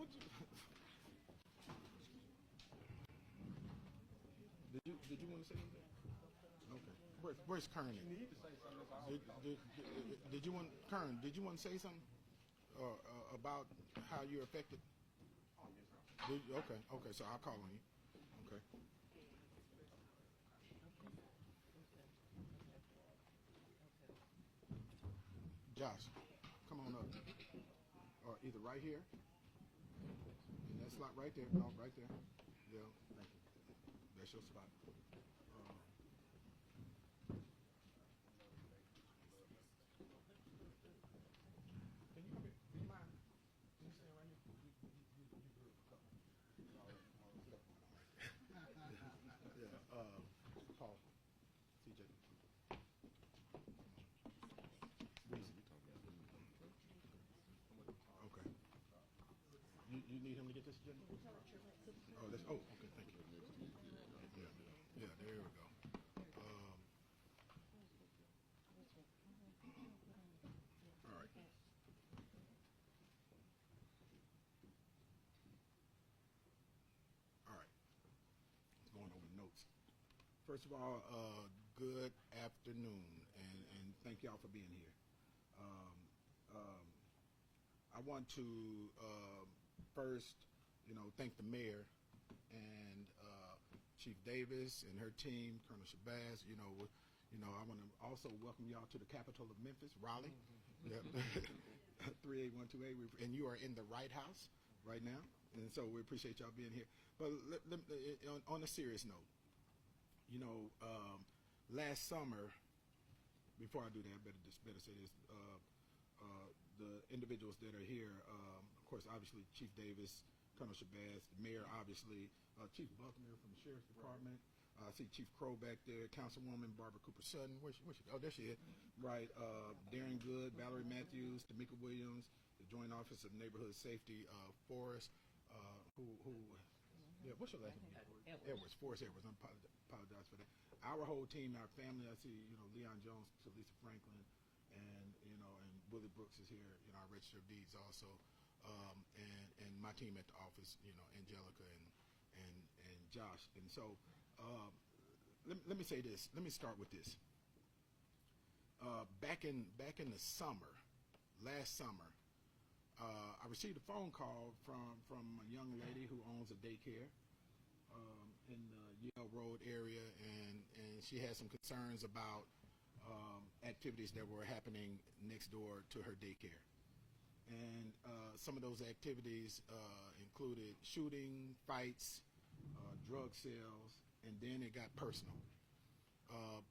what you, did you want to say anything? Okay. Where's Kern? You need to say something. Did you want Kern? Did you want to say something about how you're affected? Oh, yes, sir. Okay. So I'll call on you. Okay. Josh, come on up. Or either right here. In that slot right there. No, right there. Yeah. Thank you. That's your spot. Can you come here? Do you mind? Can you stand right here? You good. Come. Yeah. Paul. CJ. Okay. You need him to get this agenda? Oh, okay. Thank you. Yeah. There we go. All right. All right. Going over notes. First of all, good afternoon, and thank y'all for being here. I want to first, thank the mayor and Chief Davis and her team, Colonel Shabazz. I want to also welcome y'all to the capital of Memphis, Raleigh. Yep. 38128, and you are in the right house right now, and so we appreciate y'all being here. But on a serious note, last summer, before I do that, I better say this. The individuals that are here, of course, obviously Chief Davis, Colonel Shabazz, the mayor, obviously, Chief Buckner from the Sheriff's Department. I see Chief Crow back there, Councilwoman Barbara Cooper-Sutton. Where's she? Oh, there she is. Right. Darren Good, Valerie Matthews, Tamika Williams, the Joint Office of Neighborhood Safety, Forrest, what's your last name? Edwards, Forrest Edwards. I apologize for that. Our whole team, our family, I see, Leon Jones, Talisa Franklin, and Willie Brooks is here, our register of deeds also, and my team at the office, Angelica and Josh. And so let me say this. Let me start with this. Back in the summer, last summer, I received a phone call from a young lady who owns a daycare in the Yale Road area, and she had some concerns about activities that were happening next door to her daycare. And some of those activities included shooting, fights, drug sales, and then it got personal.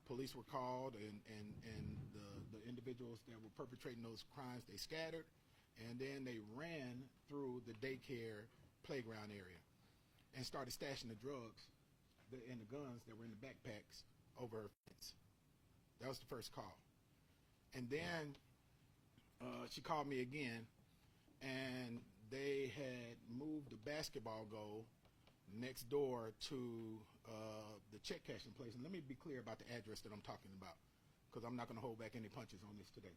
Police were called, and the individuals that were perpetrating those crimes, they scattered, and then they ran through the daycare playground area and started stashing the drugs and the guns that were in the backpacks over her fence. That was the first call. And then she called me again, and they had moved the basketball goal next door to the check cashing place. And let me be clear about the address that I'm talking about, because I'm not going to hold back any punches on this today.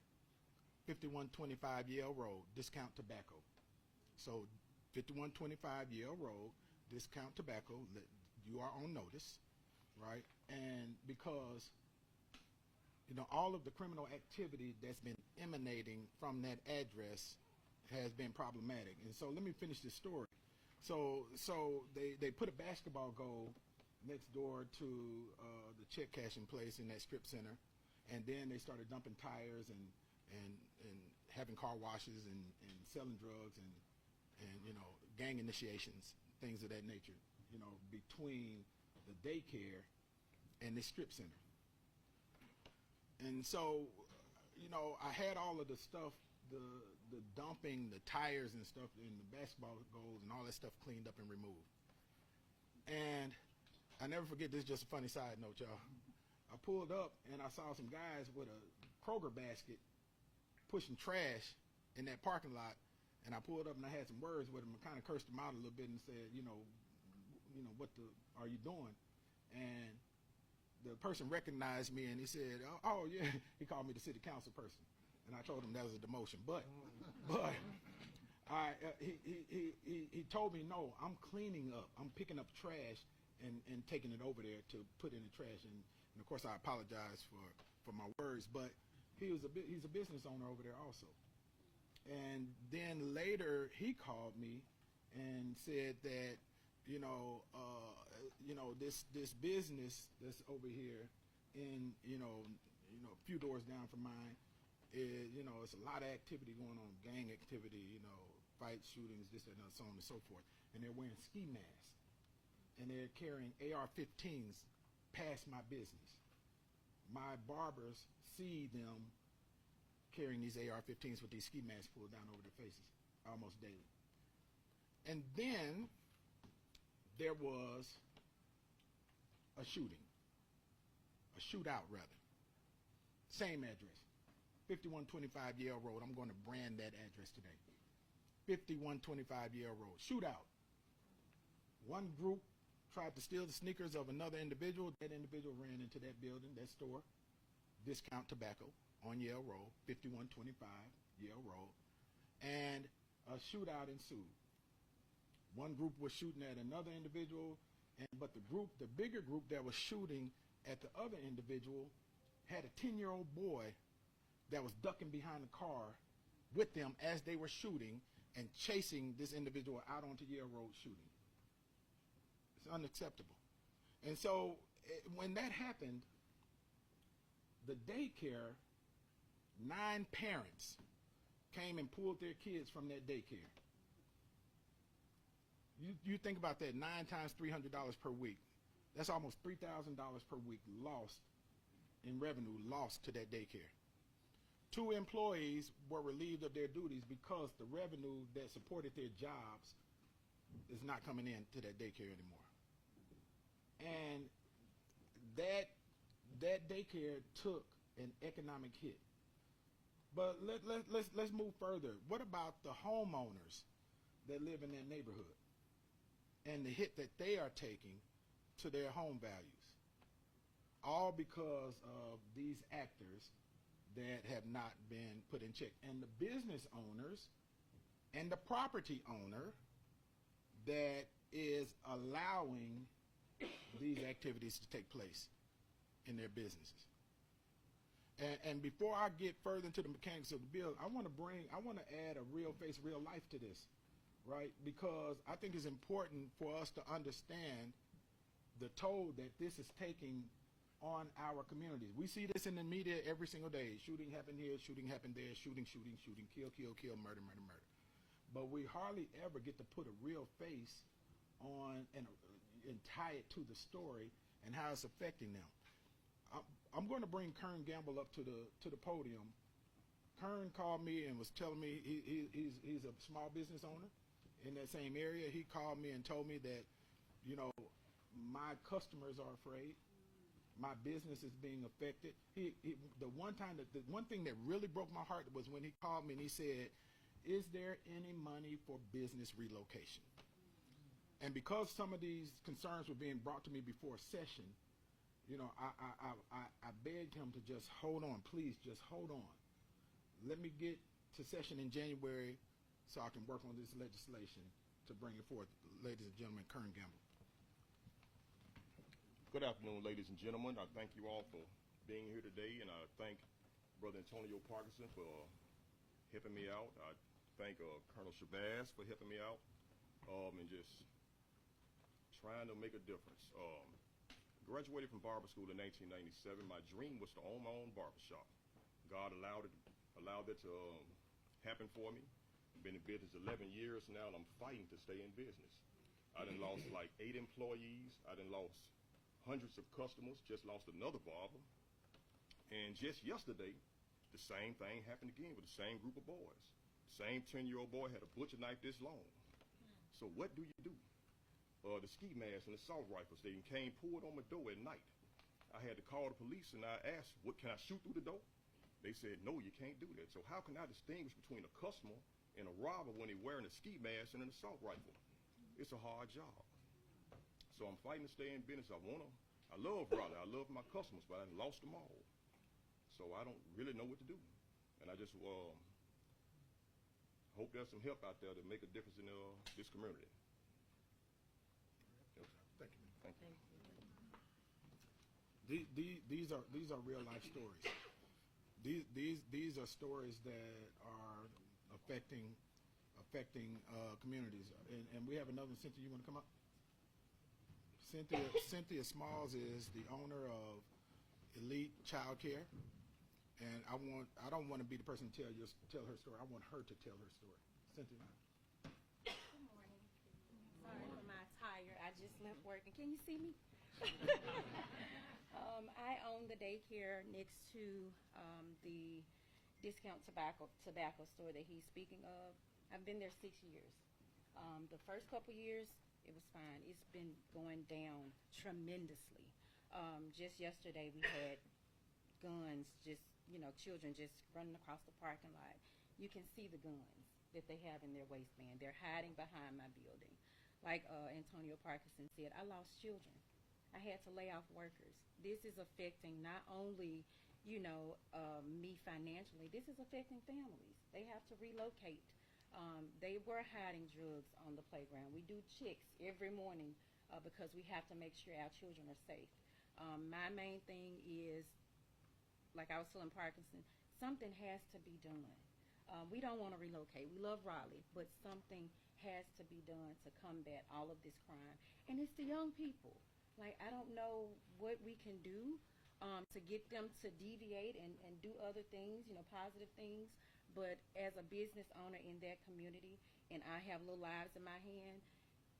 5125 Yale Road, Discount Tobacco. So 5125 Yale Road, Discount Tobacco, you are on notice, right? And because all of the criminal activity that's been emanating from that address has been problematic. And so let me finish this story. So they put a basketball goal next door to the check cashing place in that strip center, and then they started dumping tires and having car washes and selling drugs and gang initiations, things of that nature, between the daycare and the strip center. And so, I had all of the stuff, the dumping, the tires and stuff, and the basketball goals and all that stuff cleaned up and removed. And I never forget, this is just a funny side note, y'all. I pulled up and I saw some guys with a Kroger basket pushing trash in that parking lot. And I pulled up and I had some words with them and kind of cursed them out a little bit and said, what are you doing? And the person recognized me and he said, oh yeah, he called me the city council person. And I told him that was a demotion. But He told me, no, I'm cleaning up. I'm picking up trash and taking it over there to put in the trash. And of course, I apologize for my words, but he's a business owner over there also. And then later he called me and said that, this business that's over here in, a few doors down from mine is, it's a lot of activity going on, gang activity, fights, shootings, this and that, so on and so forth. And they're wearing ski masks and they're carrying AR-15s past my business. My barbers see them carrying these AR-15s with these ski masks pulled down over their faces almost daily. And then there was a shooting, a shootout rather. Same address, 5125 Yale Road. I'm going to brand that address today. 5125 Yale Road, shootout. One group tried to steal the sneakers of another individual. That individual ran into that building, that store, Discount Tobacco on Yale Road, 5125 Yale Road, and a shootout ensued. One group was shooting at another individual, but the bigger group that was shooting at the other individual had a 10-year-old boy that was ducking behind the car with them as they were shooting and chasing this individual out onto Yale Road shooting. It's unacceptable. And so when that happened, the daycare, 9 parents came and pulled their kids from that daycare. You think about that, 9 times $300 per week. That's almost $3,000 per week lost in revenue, lost to that daycare. 2 employees were relieved of their duties because the revenue that supported their jobs is not coming in to that daycare anymore. And that daycare took an economic hit. But let's move further. What about the homeowners that live in that neighborhood and the hit that they are taking to their home values? All because of these actors that have not been put in check. And the business owners and the property owner that is allowing these activities to take place in their businesses. And before I get further into the mechanics of the bill, I want to add a real face, real life to this, right? Because I think it's important for us to understand the toll that this is taking on our communities. We see this in the media every single day. Shooting happened here, shooting happened there, shooting, kill, murder. But we hardly ever get to put a real face on and tie it to the story and how it's affecting them. I'm going to bring Kern Gamble up to the podium. Kern called me and was telling me he's a small business owner in that same area. He called me and told me that, my customers are afraid. My business is being affected. The one thing that really broke my heart was when he called me and he said, "Is there any money for business relocation?" And because some of these concerns were being brought to me before session, I begged him to just hold on, please, just hold on. Let me get to session in January so I can work on this legislation to bring it forth. Ladies and gentlemen, Kern Gamble. Good afternoon, ladies and gentlemen. I thank you all for being here today, and I thank Brother Antonio Parkinson for helping me out. I thank Colonel Shabazz for helping me out and just trying to make a difference. Graduated from barber school in 1997. My dream was to own my own barbershop. God allowed that to happen for me. Been in business 11 years now, and I'm fighting to stay in business. I done lost like 8 employees. I done lost hundreds of customers. Just lost another barber. And just yesterday, the same thing happened again with the same group of boys. Same 10-year-old boy had a butcher knife this long. So what do you do? The ski masks and assault rifles, they came pulled on my door at night. I had to call the police and I asked, can I shoot through the door? They said, no, you can't do that. So how can I distinguish between a customer and a robber when they're wearing a ski mask and an assault rifle? It's a hard job. So I'm fighting to stay in business. I love my customers, but I lost them all. So I don't really know what to do. And I just hope there's some help out there to make a difference in this community. Thank you. Thank you. These are real life stories. These are stories that are affecting communities. And we have another one. Cynthia, you want to come up? Cynthia Smalls is the owner of Elite Child Care, and I don't want to be the person to tell her story. I want her to tell her story. Cynthia. Good morning. Sorry for my attire. I just left work. And can you see me? I own the daycare next to the discount tobacco store that he's speaking of. I've been there 6 years. The first couple years, it was fine. It's been going down tremendously. Just yesterday, we had guns, children just running across the parking lot. You can see the guns that they have in their waistband. They're hiding behind my building. Like Antonio Parkinson said, I lost children. I had to lay off workers. This is affecting not only, me financially, this is affecting families. They have to relocate. They were hiding drugs on the playground. We do checks every morning because we have to make sure our children are safe. My main thing is, like I was telling Parkinson, something has to be done. We don't want to relocate. We love Raleigh, but something has to be done to combat all of this crime. And it's the young people. Like, I don't know what we can do to get them to deviate and do other things, positive things. But as a business owner in that community, and I have little lives in my hand,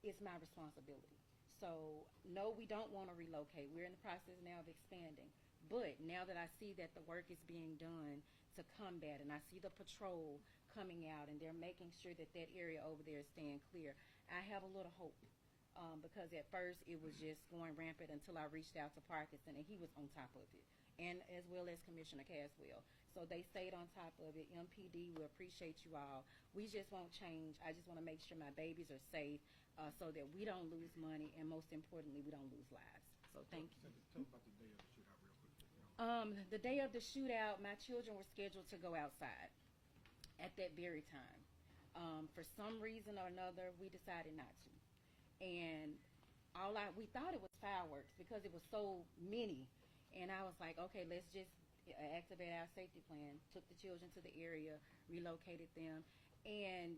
it's my responsibility. So, no, we don't want to relocate. We're in the process now of expanding. But now that I see that the work is being done to combat, and I see the patrol coming out, and they're making sure that that area over there is staying clear, I have a little hope. Because at first it was just going rampant until I reached out to Parkinson, and he was on top of it, and as well as Commissioner Caswell. So they stayed on top of it. MPD, we appreciate you all. We just won't change. I just want to make sure my babies are safe so that we don't lose money, and most importantly, we don't lose lives. So thank you. Tell me about the day of the shootout real quick. The day of the shootout, my children were scheduled to go outside at that very time. For some reason or another, we decided not to. And we thought it was fireworks because it was so many. And I was like, okay, let's just activate our safety plan. Took the children to the area, relocated them. And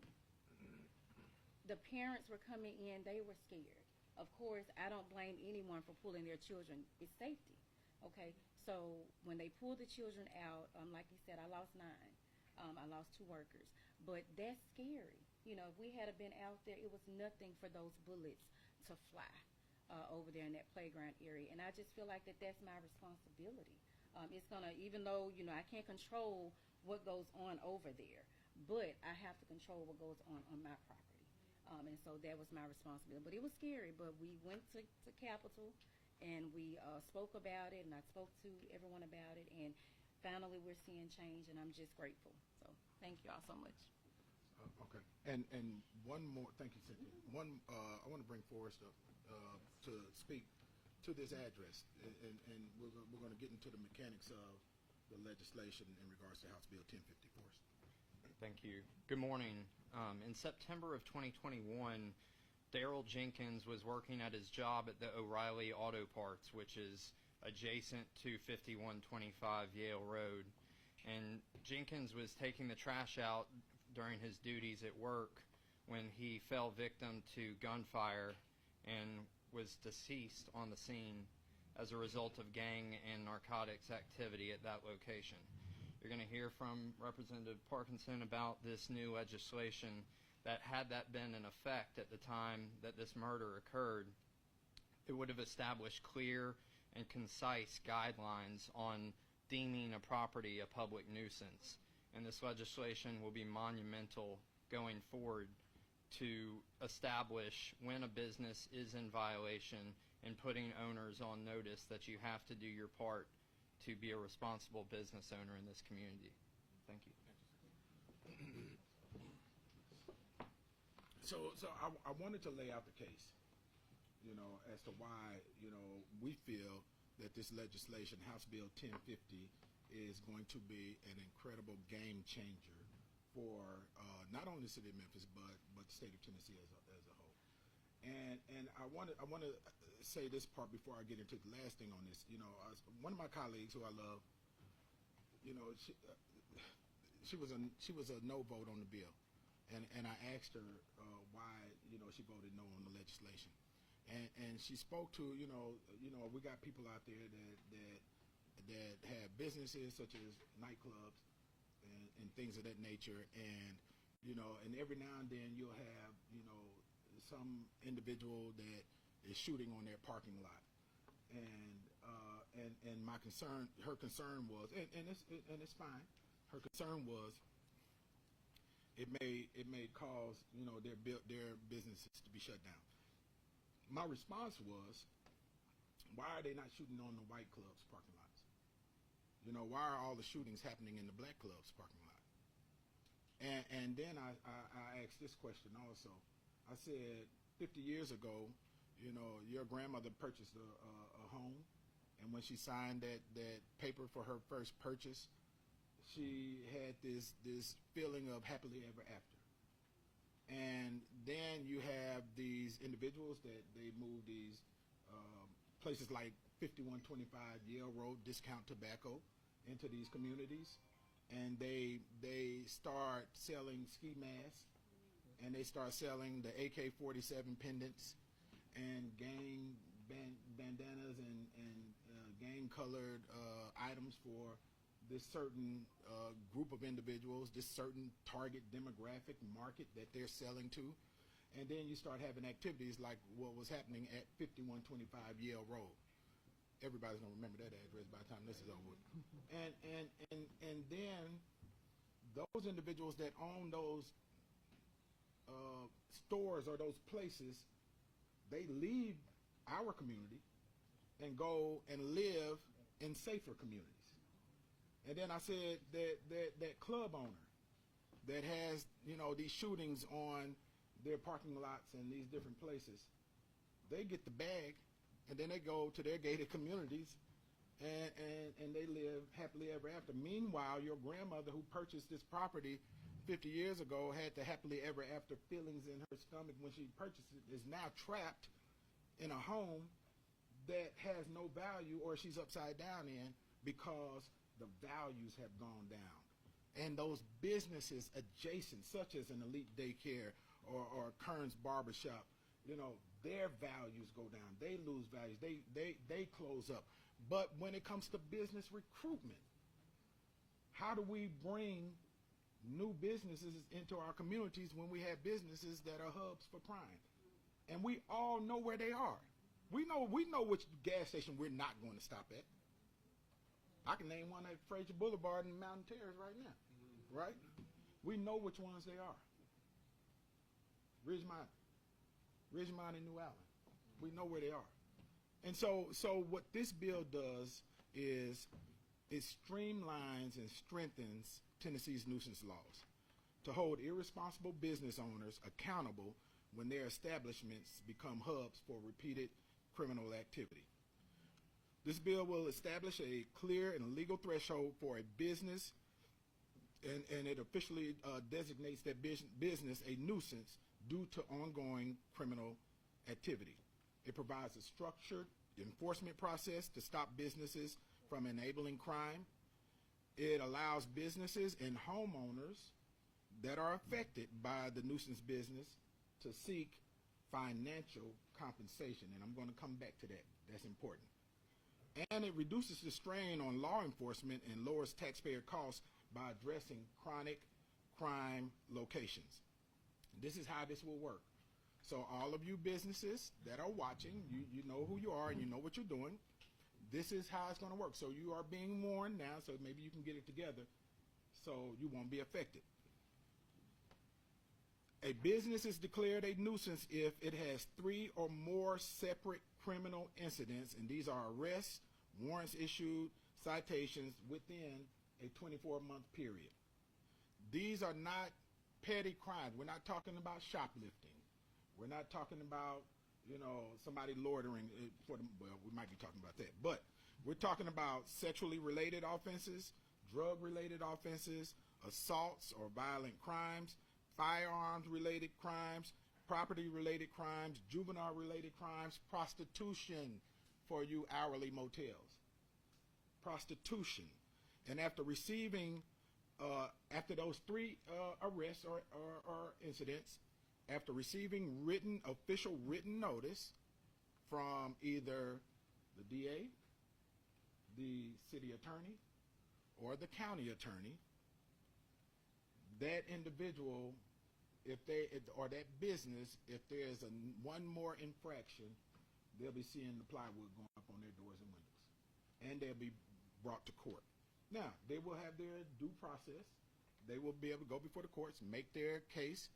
the parents were coming in, they were scared. Of course, I don't blame anyone for pulling their children. It's safety. Okay, so when they pulled the children out, like you said, I lost 9. I lost 2 workers. But that's scary. If we had been out there, it was nothing for those bullets to fly over there in that playground area. And I just feel like that's my responsibility. It's going to, even though, I can't control what goes on over there, but I have to control what goes on my property. And so that was my responsibility. But it was scary, but we went to Capitol, and we spoke about it, and I spoke to everyone about it, and finally we're seeing change, and I'm just grateful. So thank you all so much. Okay, and one more. Thank you, Cynthia. I want to bring Forrest up to speak to this address, and we're going to get into the mechanics of the legislation in regards to House Bill 1050. Forrest. Thank you. Good morning. In September of 2021, Daryl Jenkins was working at his job at the O'Reilly Auto Parts, which is adjacent to 5125 Yale Road. And Jenkins was taking the trash out during his duties at work when he fell victim to gunfire and was deceased on the scene as a result of gang and narcotics activity at that location. You're going to hear from Representative Parkinson about this new legislation that, had that been in effect at the time that this murder occurred, it would have established clear and concise guidelines on deeming a property a public nuisance. And this legislation will be monumental going forward to establish when a business is in violation and putting owners on notice that you have to do your part to be a responsible business owner in this community. Thank you. So I wanted to lay out the case, as to why, we feel that this legislation, House Bill 1050, is going to be an incredible game changer for not only the city of Memphis, but the state of Tennessee as a whole. And I want to say this part before I get into the last thing on this. You know, one of my colleagues who I love, you know, she was a no vote on the bill, and I asked her why, you know, she voted no on the legislation, and she spoke to, you know, we got people out there that have businesses such as nightclubs and things of that nature, and you know, and every now and then you'll have, you know, some individual that is shooting on their parking lot, and my concern, her concern was, and it's fine. Her concern was it may cause, you know, their businesses to be shut down. My response was, why are they not shooting on the white clubs parking lots? You know, why are all the shootings happening in the black clubs parking lot? And then I asked this question also. I said, 50 years ago, you know, your grandmother purchased a home, and when she signed that paper for her first purchase, she had this feeling of happily ever after. And then you have these individuals that they move these places like 5125 Yale Road Discount Tobacco into these communities, and they start selling ski masks, and they start selling the AK-47 pendants and gang bandanas and gang-colored items for this certain group of individuals, this certain target demographic market that they're selling to. And then you start having activities like what was happening at 5125 Yale Road. Everybody's gonna remember that address by the time this is over. And then those individuals that own those stores or those places, they leave our community and go and live in safer communities. And then I said that club owner that has, you know, these shootings on their parking lots and these different places, they get the bag, and then they go to their gated communities and they live happily ever after. Meanwhile, your grandmother who purchased this property 50 years ago had the happily ever after feelings in her stomach when she purchased it, is now trapped in a home that has no value, or she's upside down in, because the values have gone down. And those businesses adjacent, such as an Elite Daycare or Kern's Barbershop, you know, their values go down. They lose values. They close up. But when it comes to business recruitment, how do we bring new businesses into our communities when we have businesses that are hubs for crime? And we all know where they are. We know which gas station we're not going to stop at. I can name one at Fraser Boulevard and Mountain Terrace right now, right? We know which ones they are. Ridgemont and New Allen. We know where they are. And so what this bill does is it streamlines and strengthens Tennessee's nuisance laws to hold irresponsible business owners accountable when their establishments become hubs for repeated criminal activity. This bill will establish a clear and legal threshold for a business, and it officially designates that business a nuisance due to ongoing criminal activity. It provides a structured enforcement process to stop businesses from enabling crime. It allows businesses and homeowners that are affected by the nuisance business to seek financial compensation, and I'm going to come back to that. That's important. And it reduces the strain on law enforcement and lowers taxpayer costs by addressing chronic crime locations. This is how this will work. So all of you businesses that are watching, you know who you are and you know what you're doing. This is how it's going to work. So you are being warned now, so maybe you can get it together so you won't be affected. A business is declared a nuisance if it has 3 or more separate criminal incidents, and these are arrests, warrants issued, citations within a 24-month period. These are not petty crimes. We're not talking about shoplifting. We're not talking about, you know, somebody loitering for the, well, we might be talking about that, but we're talking about sexually related offenses, drug-related offenses, assaults or violent crimes, firearms-related crimes, property-related crimes, juvenile-related crimes, prostitution for you hourly motels. Prostitution. And after receiving, after those 3 arrests or incidents, after receiving official written notice from either the DA, the city attorney, or the county attorney, that individual, or that business, if there's one more infraction, they'll be seeing the plywood going up on their doors and windows, and they'll be brought to court. Now, they will have their due process. They will be able to go before the courts, make their case,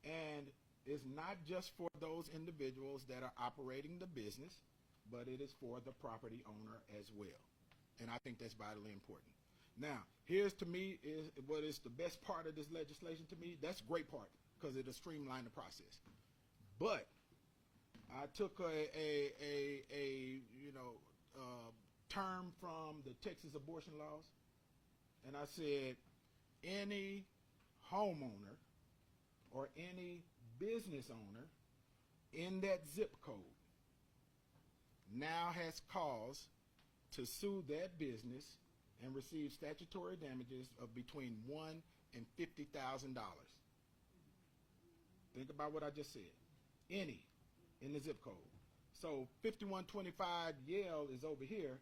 and it's not just for those individuals that are operating the business, but it is for the property owner as well. And I think that's vitally important. Now, here's to me is what is the best part of this legislation to me. That's a great part because it'll streamline the process. But I took a term from the Texas abortion laws, and I said any homeowner or any business owner in that zip code now has cause to sue that business and receive statutory damages of between $1,000 and $50,000. Think about what I just said. Any in the zip code. So 5125 Yale is over here,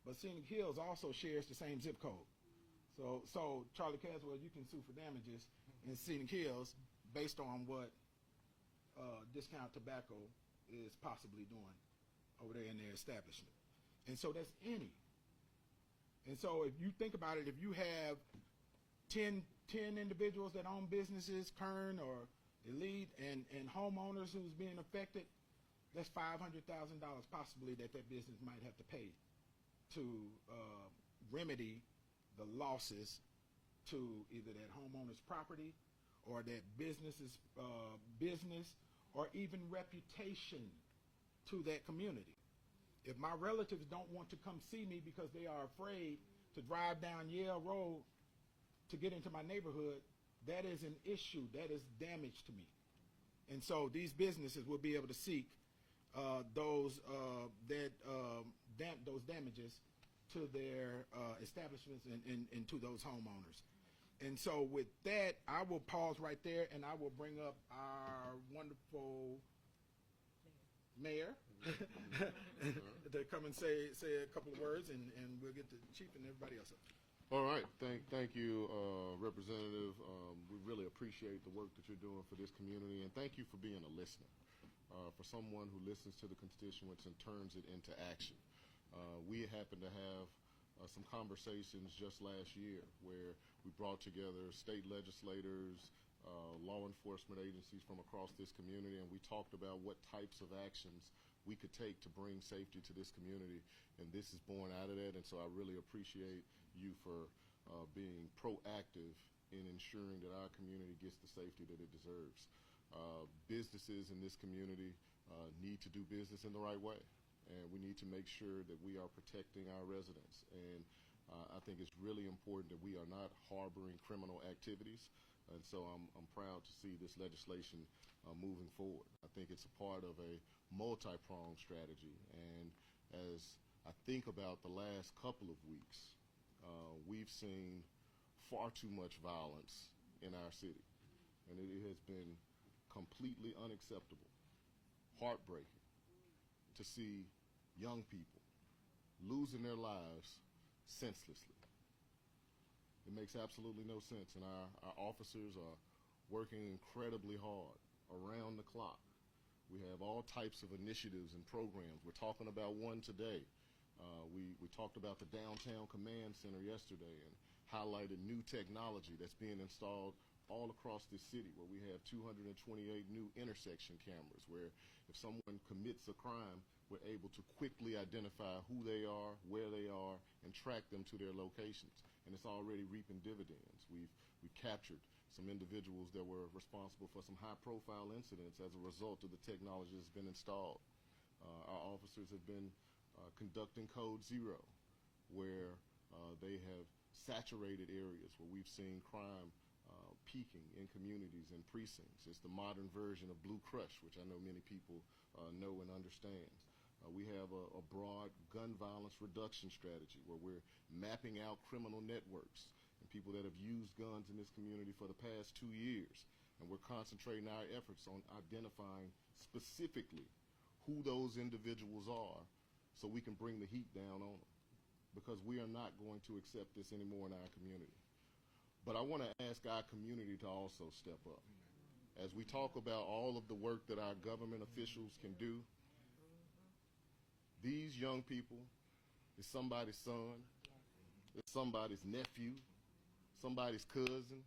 but Scenic Hills also shares the same zip code. So Charlie Caswell, you can sue for damages in Scenic Hills based on what Discount Tobacco is possibly doing over there in their establishment. And so that's any. And so if you think about it, if you have 10 individuals that own businesses, Kern or Elite, and homeowners who's being affected, that's $500,000 possibly that business might have to pay to remedy the losses to either that homeowner's property or that business's business or even reputation to that community. If my relatives don't want to come see me because they are afraid to drive down Yale Road to get into my neighborhood, that is an issue. That is damage to me. And so these businesses will be able to seek those damages to their establishments and to those homeowners. And so with that, I will pause right there, and I will bring up our wonderful mayor to come and say a couple of words, and we'll get the chief and everybody else up. All right, thank you, Representative. We really appreciate the work that you're doing for this community, and thank you for being a listener, for someone who listens to the constituents and turns it into action. We happened to have some conversations just last year where we brought together state legislators, law enforcement agencies from across this community, and we talked about what types of actions we could take to bring safety to this community, and this is born out of that. And so I really appreciate you for being proactive in ensuring that our community gets the safety that it deserves. Businesses in this community need to do business in the right way, and we need to make sure that we are protecting our residents. And I think it's really important that we are not harboring criminal activities. And so I'm proud to see this legislation moving forward. I think it's a part of a multi-pronged strategy. And as I think about the last couple of weeks, we've seen far too much violence in our city. And it has been completely unacceptable, heartbreaking to see young people losing their lives senselessly. It makes absolutely no sense, and our officers are working incredibly hard around the clock. We have all types of initiatives and programs. We're talking about one today. We talked about the Downtown Command Center yesterday and highlighted new technology that's being installed all across this city, where we have 228 new intersection cameras, where if someone commits a crime, we're able to quickly identify who they are, where they are, and track them to their locations. And it's already reaping dividends. We've captured some individuals that were responsible for some high-profile incidents as a result of the technology that's been installed. Our officers have been conducting Code Zero, where they have saturated areas where we've seen crime peaking in communities and precincts. It's the modern version of Blue Crush, which I know many people know and understand. We have a broad gun violence reduction strategy where we're mapping out criminal networks and people that have used guns in this community for the past 2 years. And we're concentrating our efforts on identifying specifically who those individuals are so we can bring the heat down on them, because we are not going to accept this anymore in our community. But I want to ask our community to also step up. As we talk about all of the work that our government officials can do, these young people is somebody's son, it's somebody's nephew, somebody's cousin,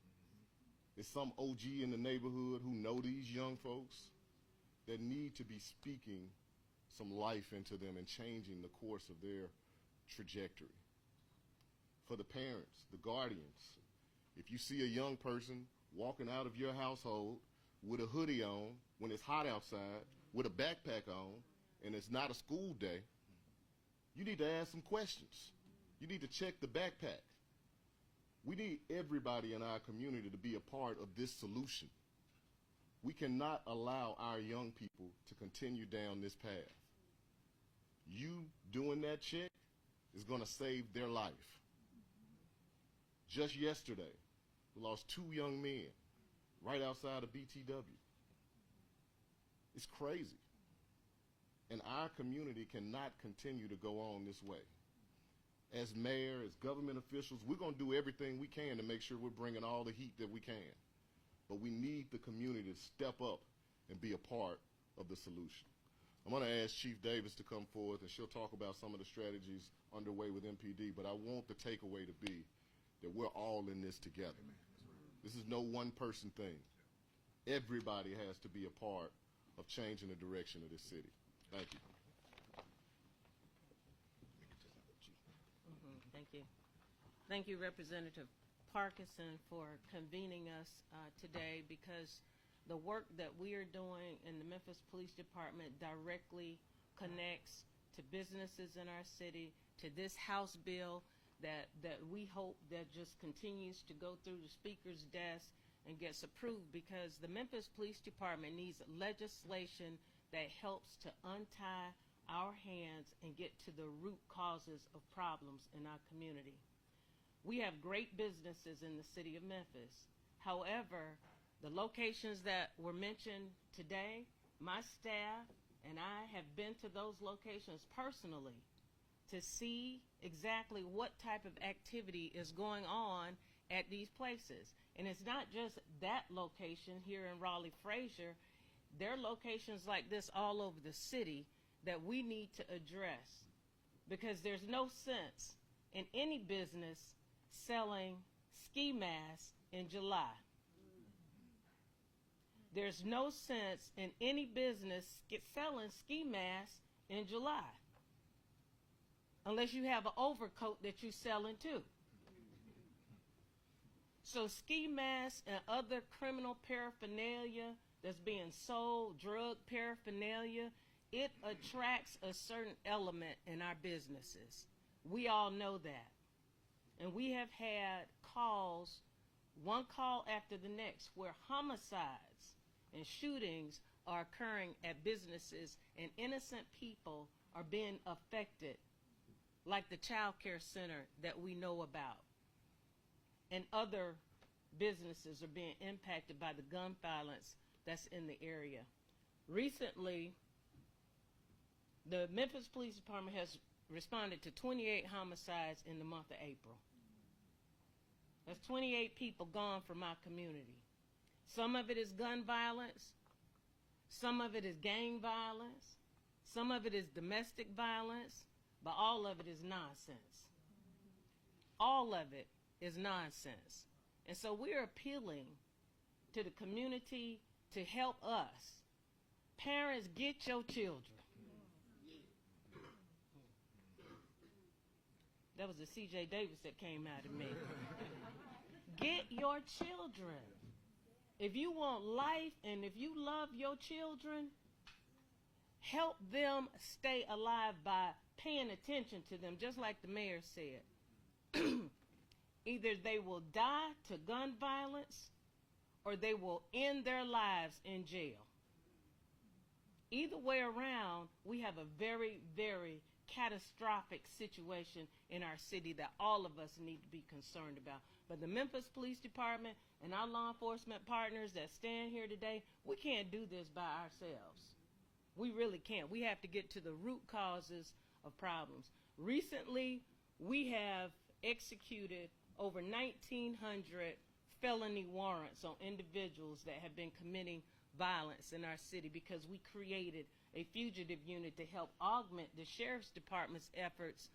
it's some OG in the neighborhood who know these young folks that need to be speaking some life into them and changing the course of their trajectory. For the parents, the guardians, if you see a young person walking out of your household with a hoodie on when it's hot outside, with a backpack on, and it's not a school day, you need to ask some questions. You need to check the backpack. We need everybody in our community to be a part of this solution. We cannot allow our young people to continue down this path. You doing that check is going to save their life. Just yesterday, we lost 2 young men right outside of BTW. It's crazy. And our community cannot continue to go on this way. As mayor, as government officials, we're going to do everything we can to make sure we're bringing all the heat that we can. But we need the community to step up and be a part of the solution. I'm going to ask Chief Davis to come forth, and she'll talk about some of the strategies underway with MPD, but I want the takeaway to be that we're all in this together. This is no one-person thing. Everybody has to be a part of changing the direction of this city. Thank you. Thank you. Thank you, Representative Parkinson, for convening us today, because the work that we are doing in the Memphis Police Department directly connects to businesses in our city, to this House bill that we hope that just continues to go through the Speaker's desk and gets approved, because the Memphis Police Department needs legislation that helps to untie our hands and get to the root causes of problems in our community. We have great businesses in the city of Memphis. However, the locations that were mentioned today, my staff and I have been to those locations personally to see exactly what type of activity is going on at these places. And it's not just that location here in Raleigh-Frazier. There are locations like this all over the city that we need to address, because there's no sense in any business selling ski masks in July. There's no sense in any business selling ski masks in July, unless you have an overcoat that you're selling too. So ski masks and other criminal paraphernalia that's being sold, drug paraphernalia, it attracts a certain element in our businesses. We all know that. And we have had calls, one call after the next, where homicides and shootings are occurring at businesses and innocent people are being affected, like the child care center that we know about. And other businesses are being impacted by the gun violence that's in the area. Recently, the Memphis Police Department has responded to 28 homicides in the month of April. That's 28 people gone from our community. Some of it is gun violence, some of it is gang violence, some of it is domestic violence, but all of it is nonsense. All of it is nonsense. And so we're appealing to the community to help us. Parents, get your children. That was the C.J. Davis that came out of me. Get your children. If you want life and if you love your children, help them stay alive by paying attention to them, just like the mayor said. Either they will die to gun violence or they will end their lives in jail. Either way around, we have a very, very catastrophic situation in our city that all of us need to be concerned about. But the Memphis Police Department and our law enforcement partners that stand here today, we can't do this by ourselves. We really can't. We have to get to the root causes of problems. Recently, we have executed over 1,900 felony warrants on individuals that have been committing violence in our city because we created a fugitive unit to help augment the Sheriff's Department's efforts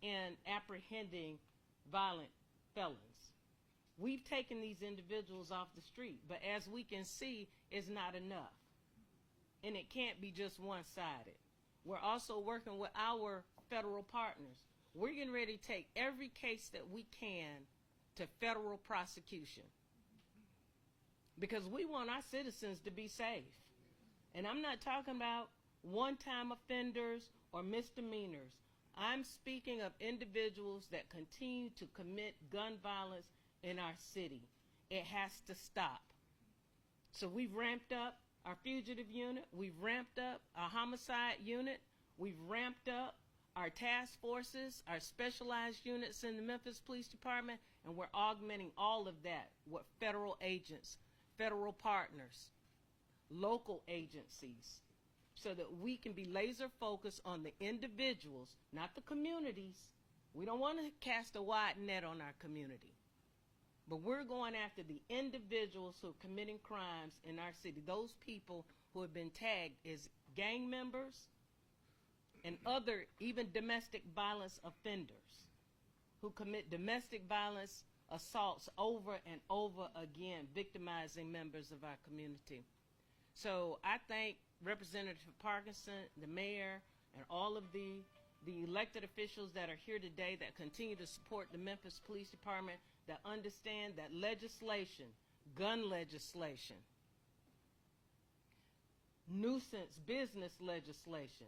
in apprehending violent felons. We've taken these individuals off the street, but as we can see, it's not enough. And it can't be just one-sided. We're also working with our federal partners. We're getting ready to take every case that we can to federal prosecution because we want our citizens to be safe. And I'm not talking about one-time offenders or misdemeanors. I'm speaking of individuals that continue to commit gun violence in our city. It has to stop. So we've ramped up our fugitive unit. We've ramped up our homicide unit. We've ramped up our task forces, our specialized units in the Memphis Police Department, and we're augmenting all of that with federal agents, federal partners, local agencies, so that we can be laser focused on the individuals, not the communities. We don't want to cast a wide net on our community. But we're going after the individuals who are committing crimes in our city, those people who have been tagged as gang members and other even domestic violence offenders who commit domestic violence assaults over and over again, victimizing members of our community. So I thank Representative Parkinson, the mayor, and all of the elected officials that are here today that continue to support the Memphis Police Department, that understand that legislation, gun legislation, nuisance business legislation,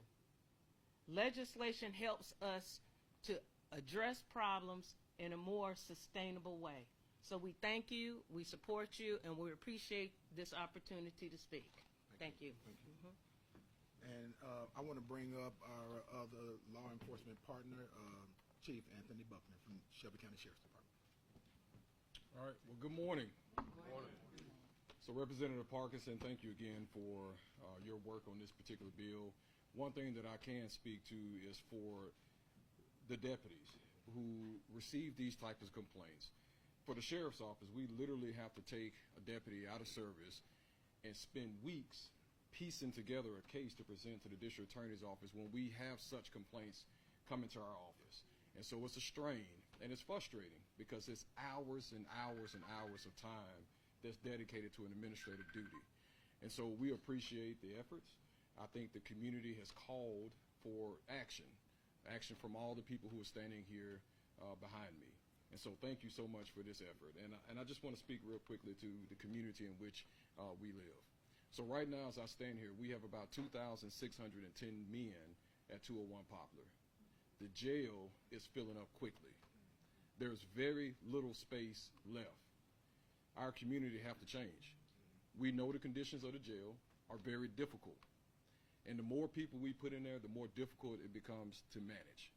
legislation helps us to address problems in a more sustainable way. So we thank you, we support you, and we appreciate this opportunity to speak. Thank you. Thank you. And I want to bring up our other law enforcement partner, Chief Anthony Buckner from Shelby County Sheriff's Department. All right, well, good morning. Good morning. So Representative Parkinson, thank you again for your work on this particular bill. One thing that I can speak to is for the deputies who receive these types of complaints. For the sheriff's office, we literally have to take a deputy out of service and spend weeks piecing together a case to present to the district attorney's office when we have such complaints come into our office. And so it's a strain, and it's frustrating because it's hours and hours and hours of time that's dedicated to an administrative duty. And so we appreciate the efforts. I think the community has called for action from all the people who are standing here behind me. And so thank you so much for this effort. And I just want to speak real quickly to the community in which we live. So right now, as I stand here, we have about 2,610 men at 201 Poplar. The jail is filling up quickly. There's very little space left. Our community have to change. We know the conditions of the jail are very difficult. And the more people we put in there, the more difficult it becomes to manage.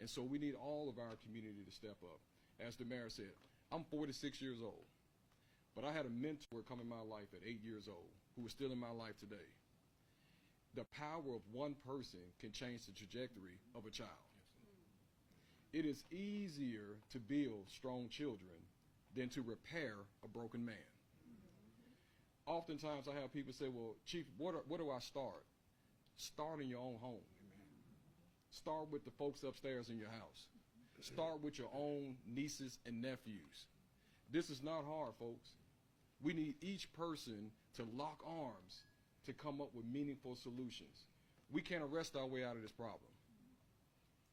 And so we need all of our community to step up. As the mayor said, I'm 46 years old, but I had a mentor come in my life at 8 years old who is still in my life today. The power of one person can change the trajectory of a child. It is easier to build strong children than to repair a broken man. Oftentimes I have people say, well, Chief, where do I start? Start in your own home. Start with the folks upstairs in your house. Start with your own nieces and nephews. This is not hard, folks. We need each person to lock arms to come up with meaningful solutions. We can't arrest our way out of this problem.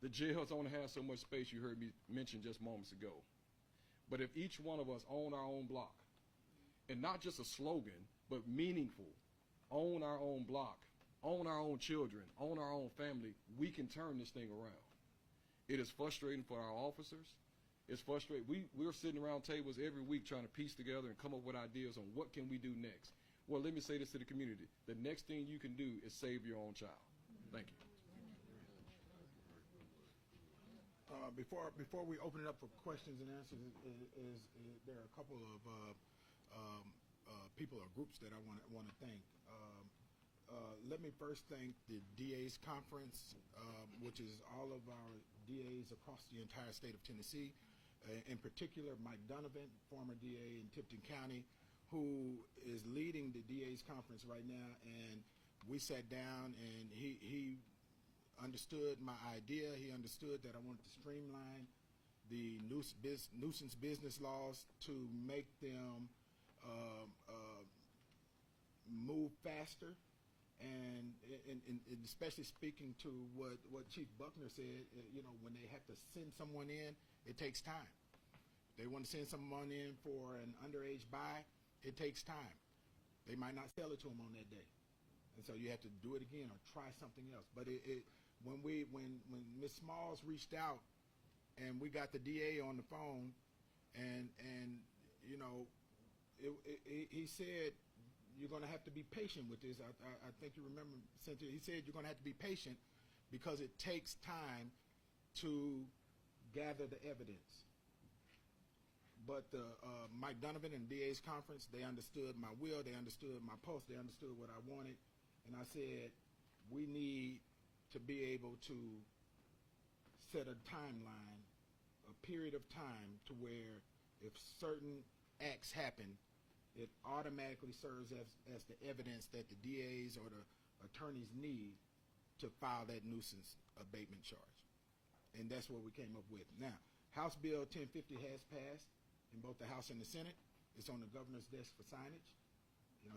The jails only have so much space, you heard me mention just moments ago. But if each one of us own our own block, and not just a slogan, but meaningful, own our own block, own our own children, own our own family, we can turn this thing around. It is frustrating for our officers. It's frustrating. We're sitting around tables every week trying to piece together and come up with ideas on what can we do next. Well, let me say this to the community. The next thing you can do is save your own child. Thank you. Before we open it up for questions and answers, there are a couple of people or groups that I want to thank. Let me first thank the DA's conference, which is all of our DAs across the entire state of Tennessee. In particular, Mike Donovan, former DA in Tipton County, who is leading the DA's conference right now. And we sat down, and he understood my idea. He understood that I wanted to streamline the nuisance business laws to make them move faster. And especially speaking to what Chief Buckner said, when they have to send someone in, it takes time. They want to send someone in for an underage buy, it takes time. They might not sell it to them on that day. And so you have to do it again or try something else. But when Ms. Smalls reached out and we got the DA on the phone, and he said, you're going to have to be patient with this. I think you remember, Cynthia, he said you're going to have to be patient because it takes time to gather the evidence. But Mike Donovan and DA's conference, they understood my will, they understood my post, they understood what I wanted. And I said, we need to be able to set a timeline, a period of time to where if certain acts happen, it automatically serves as the evidence that the DAs or the attorneys need to file that nuisance abatement charge. And that's what we came up with. Now, House Bill 1050 has passed in both the House and the Senate. It's on the governor's desk for signage.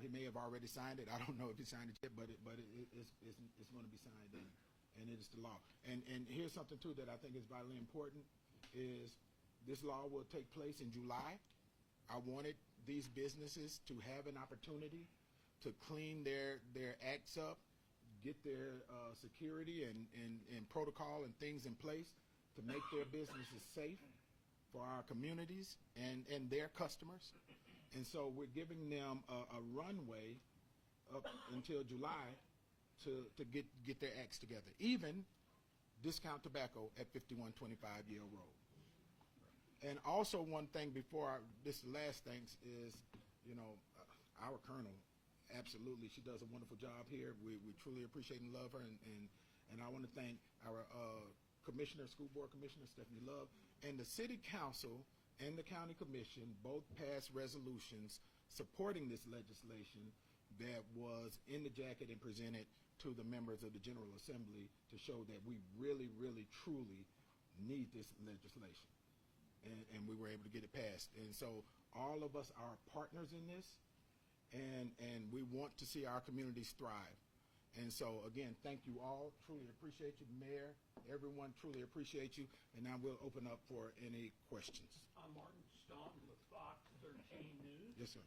He may have already signed it. I don't know if he signed it yet, but it's going to be signed, and it is the law. And here's something, too, that I think is vitally important, is this law will take place in July. I wanted these businesses to have an opportunity to clean their acts up, get their security and protocol and things in place to make their businesses safe for our communities and their customers. And so we're giving them a runway up until July to get their acts together. Even discount tobacco at 5125 Yale Road. And also one thing before this last thing is, our colonel, absolutely, she does a wonderful job here. We truly appreciate and love her, and I want to thank our school board commissioner, Stephanie Love, and the city council and the county commission both passed resolutions supporting this legislation that was in the jacket and presented to the members of the General Assembly to show that we really, really, truly need this legislation. And we were able to get it passed. And so all of us are partners in this, and we want to see our communities thrive. And so, again, thank you all. Truly appreciate you, Mayor. Everyone truly appreciate you. And now we'll open up for any questions. I'm Martin Staunton with Fox 13 News. Yes, sir.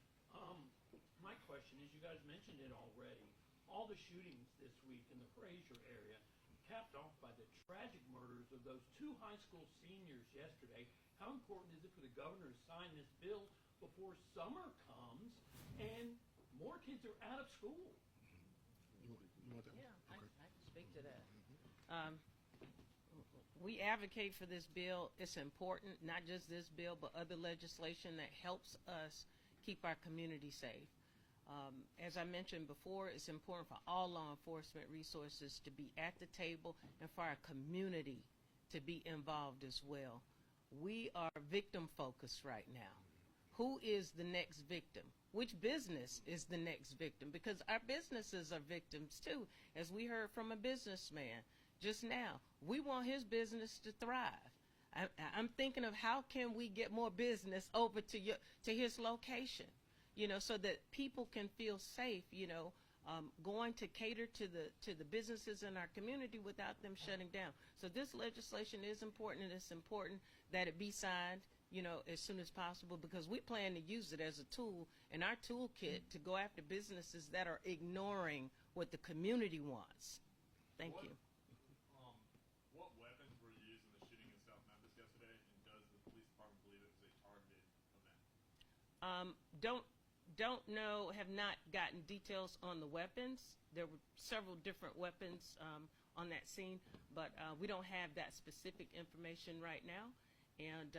My question is, you guys mentioned it already, all the shootings this week in the Fraser area, capped off by the tragic murders of those two high school seniors yesterday. How important is it for the governor to sign this bill before summer comes and more kids are out of school? You want that? Yeah, Okay. I can speak to that. We advocate for this bill. It's important, not just this bill, but other legislation that helps us keep our community safe. As I mentioned before, it's important for all law enforcement resources to be at the table and for our community to be involved as well. We are victim focused right now. Who is the next victim? Which business is the next victim? Because our businesses are victims too, as we heard from a businessman just now. We want his business to thrive. I'm thinking of how can we get more business over to his location, so that people can feel safe, going to cater to the businesses in our community without them shutting down. So this legislation is important, and it's important that it be signed, as soon as possible, because we plan to use it as a tool in our toolkit to go after businesses that are ignoring what the community wants. Thank you. What weapons were used in the shooting in South Memphis yesterday, and does the police Don't know, have not gotten details on the weapons. There were several different weapons on that scene, but we don't have that specific information right now. And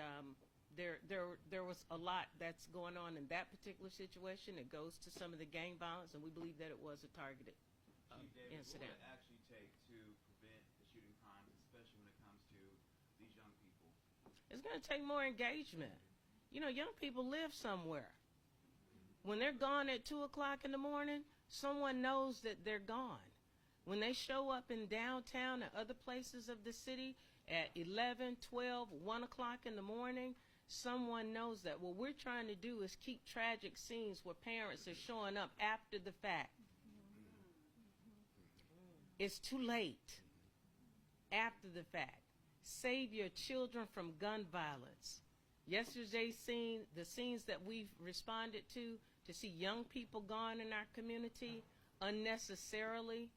there was a lot that's going on in that particular situation. It goes to some of the gang violence, and we believe that it was a targeted Chief David, incident. what would it actually take to prevent the shooting crimes, especially when it comes to these young people? It's going to take more engagement. You know, young people live somewhere. When they're gone at 2 o'clock in the morning, someone knows that they're gone. When they show up in downtown and other places of the city at 11, 12, 1 o'clock in the morning, someone knows that. What we're trying to do is keep tragic scenes where parents are showing up after the fact. It's too late. After the fact. Save your children from gun violence. Yesterday's scene, the scenes that we've responded to see young people gone in our community unnecessarily.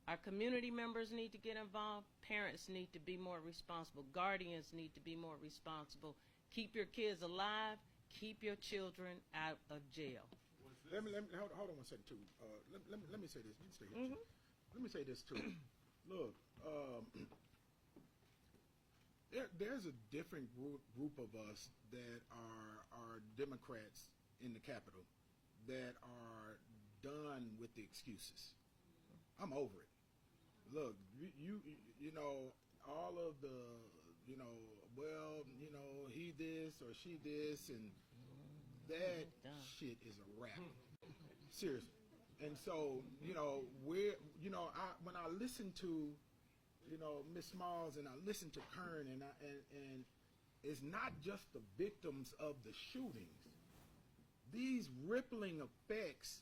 Our community members need to get involved. Parents need to be more responsible. Guardians need to be more responsible. Keep your kids alive. Keep your children out of jail. Let me hold on one second too. Let me say this. You can stay here. Too. Let me say this too. Look, there's a different group of us that are Democrats in the Capitol that are done with the excuses. I'm over it. Look, you know, all of the, you know, well, you know, he this or she this, and that shit is a wrap. Seriously. And so, you know, when I listen to, you know, Ms. Smalls and I listen to Kern, and it's not just the victims of the shootings. These rippling effects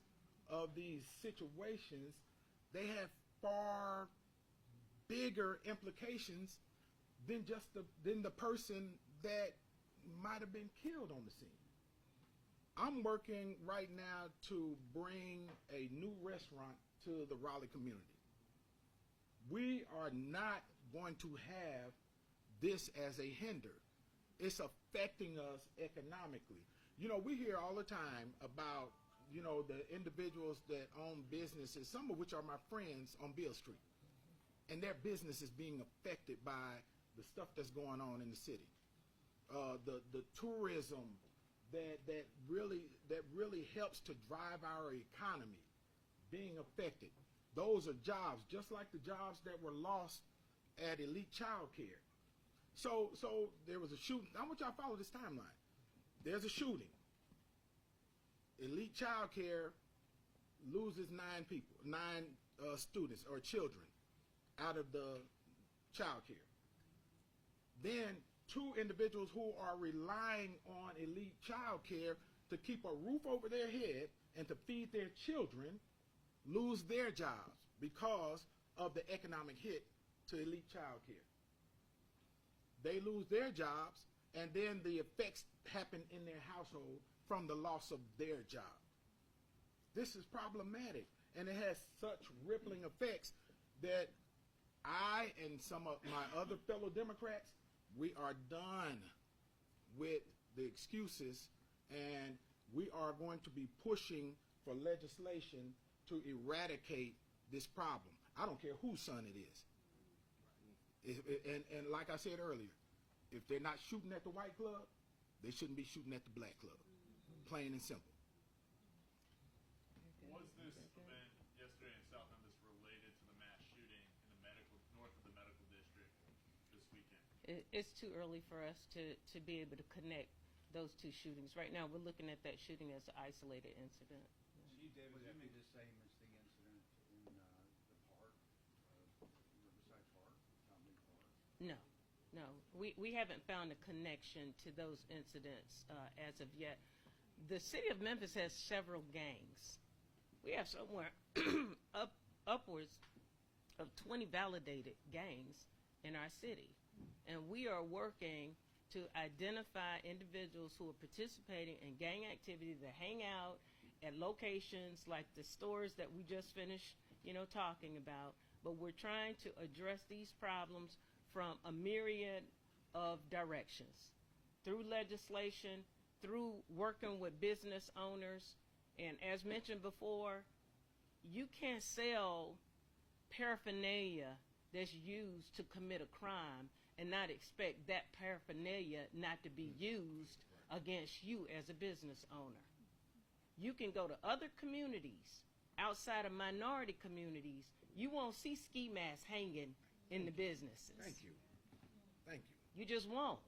of these situations, they have far bigger implications than just the person that might have been killed on the scene. I'm working right now to bring a new restaurant to the Raleigh community. We are not going to have this as a hinder. It's affecting us economically. You know, we hear all the time about, you know, the individuals that own businesses, some of which are my friends on Beale Street, and their business is being affected by the stuff that's going on in the city. The tourism that really helps to drive our economy being affected. Those are jobs, just like the jobs that were lost at Elite Child Care. So there was a shooting. I want y'all to follow this timeline. There's a shooting. Elite Child Care loses 9 students or children out of the child care. Then 2 individuals who are relying on Elite Child Care to keep a roof over their head and to feed their children lose their jobs because of the economic hit to Elite Child Care. They lose their jobs, and then the effects happen in their household from the loss of their job. This is problematic, and it has such rippling effects that I and some of my other fellow Democrats, we are done with the excuses, and we are going to be pushing for legislation to eradicate this problem. I don't care whose son it is. And like I said earlier, if they're not shooting at the white club, they shouldn't be shooting at the black club. Plain and simple. Was this event yesterday in South Memphis related to the mass shooting in the north of the medical district this weekend? It's too early for us to be able to connect those 2 shootings. Right now, we're looking at that shooting as an isolated incident. Chief David, was it the same as the incident in the park, Riverside Park, Tomlin Park? No. We haven't found a connection to those incidents as of yet. The city of Memphis has several gangs. We have somewhere upwards of 20 validated gangs in our city. And we are working to identify individuals who are participating in gang activity that hang out at locations like the stores that we just finished, talking about. But we're trying to address these problems from a myriad of directions, through legislation, through working with business owners, and as mentioned before, you can't sell paraphernalia that's used to commit a crime and not expect that paraphernalia not to be used against you as a business owner. You can go to other communities outside of minority communities. You won't see ski masks hanging in the businesses. Thank you. Thank you. You just won't.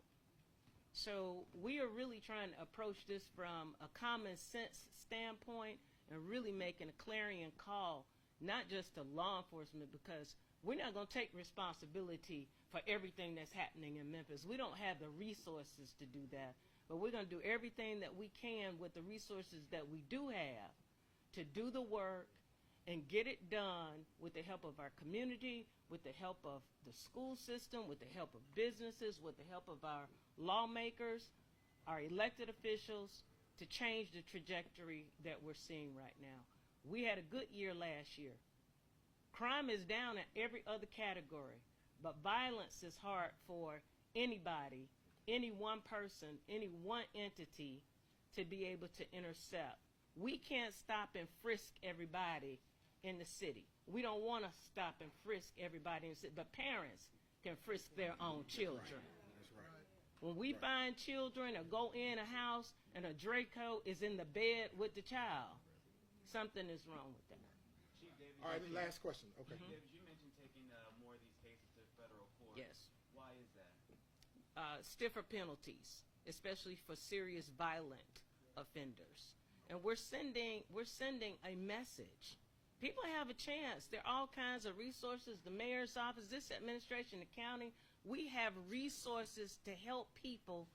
So we are really trying to approach this from a common sense standpoint and really making a clarion call, not just to law enforcement, because we're not going to take responsibility for everything that's happening in Memphis. We don't have the resources to do that, but we're going to do everything that we can with the resources that we do have to do the work and get it done with the help of our community, with the help of the school system, with the help of businesses, with the help of our lawmakers, our elected officials, to change the trajectory that we're seeing right now. We had a good year last year. Crime is down in every other category, but violence is hard for anybody, any one person, any one entity to be able to intercept. We can't stop and frisk everybody in the city. We don't want to stop and frisk everybody in the city, but parents can frisk their own children. That's right. When we find children or go in a house and a Draco is in the bed with the child, something is wrong with that. Chief Davis, All right, the last question. Okay. Chief Davis, you mentioned taking more of these cases to federal court. Yes. Why is that? Stiffer penalties, especially for serious violent offenders. And we're sending a message. People have a chance. There are all kinds of resources. The mayor's office, this administration, the county, we have resources to help people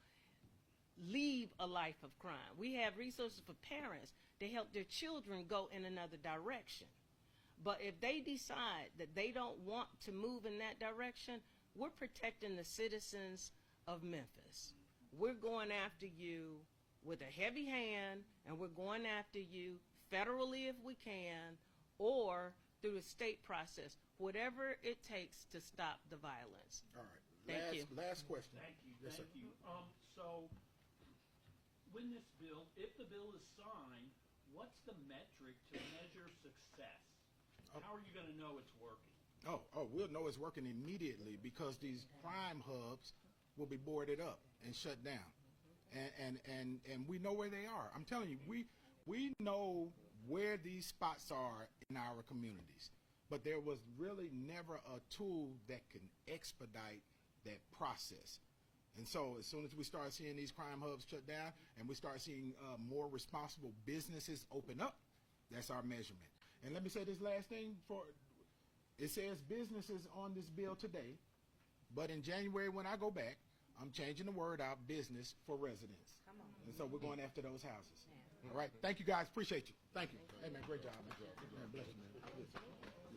leave a life of crime. We have resources for parents to help their children go in another direction. But if they decide that they don't want to move in that direction, we're protecting the citizens of Memphis. We're going after you with a heavy hand, and we're going after you federally if we can, or through the state process, whatever it takes to stop the violence. All right. Thank you. Last question. Thank you, Yes, sir. thank you. So, when this bill, if the bill is signed, what's the metric to measure success? How are you going to know it's working? We'll know it's working immediately because these crime hubs will be boarded up and shut down. And we know where they are. I'm telling you, we know where these spots are in our communities. But there was really never a tool that can expedite that process. And so as soon as we start seeing these crime hubs shut down and we start seeing more responsible businesses open up, that's our measurement. And let me say this last thing. It says businesses on this bill today, but in January when I go back, I'm changing the word out, business, for residents. Come on. And so we're going after those houses. All right. Thank you, guys. Appreciate you. Thank you. Hey, man, great job. Man. Man, bless you, man.